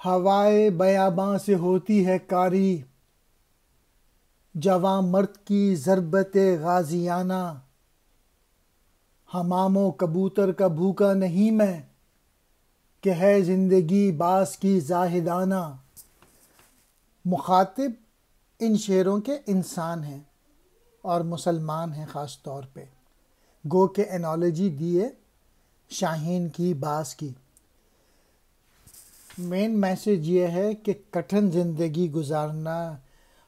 ہوائے بیاباں سے ہوتی ہے کاری، جواں مرد کی ضربت غازیانہ، حمام و کبوتر کا بھوکا نہیں میں، کہ ہے زندگی باز کی زاہدانہ۔ مخاطب ان شعروں کے انسان ہیں اور مسلمان ہیں خاص طور پہ، گو کہ انالوجی دی ہے شاہین کی باز کی۔ مین میسج یہ ہے کہ کٹھن زندگی گزارنا،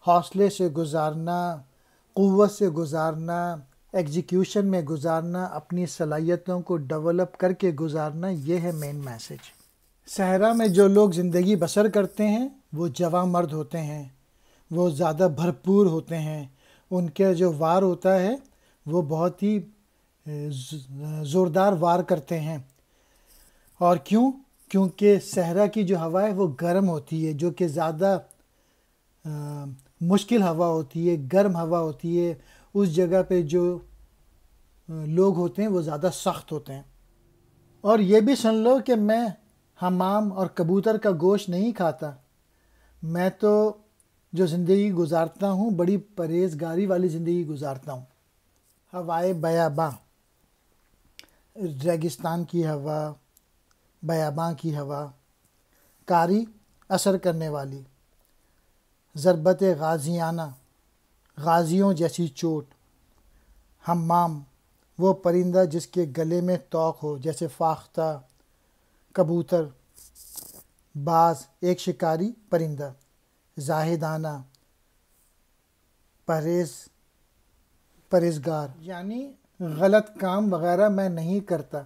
حوصلے سے گزارنا، قوت سے گزارنا، ایگزیکیوشن میں گزارنا، اپنی صلاحیتوں کو ڈیولپ کر کے گزارنا، یہ ہے مین میسج۔ صحرا میں جو لوگ زندگی بسر کرتے ہیں وہ جواں مرد ہوتے ہیں، وہ زیادہ بھرپور ہوتے ہیں، ان کے جو وار ہوتا ہے وہ بہت ہی زوردار وار کرتے ہیں۔ اور کیونکہ صحرا کی جو ہوا ہے وہ گرم ہوتی ہے، جو کہ زیادہ مشکل ہوا ہوتی ہے، گرم ہوا ہوتی ہے، اس جگہ پہ جو لوگ ہوتے ہیں وہ زیادہ سخت ہوتے ہیں۔ اور یہ بھی سن لو کہ میں حمام اور کبوتر کا گوشت نہیں کھاتا، میں تو جو زندگی گزارتا ہوں بڑی پرہیزگاری والی زندگی گزارتا ہوں۔ ہوائے بیاباں، ریگستان کی ہوا، بیاباں کی ہوا، کاری اثر کرنے والی، ضربت غازیانہ غازیوں جیسی چوٹ، حمام وہ پرندہ جس کے گلے میں طوق ہو جیسے فاختہ، کبوتر، باز ایک شکاری پرندہ، زاہدانہ پرہیزگار، یعنی غلط کام وغیرہ میں نہیں کرتا۔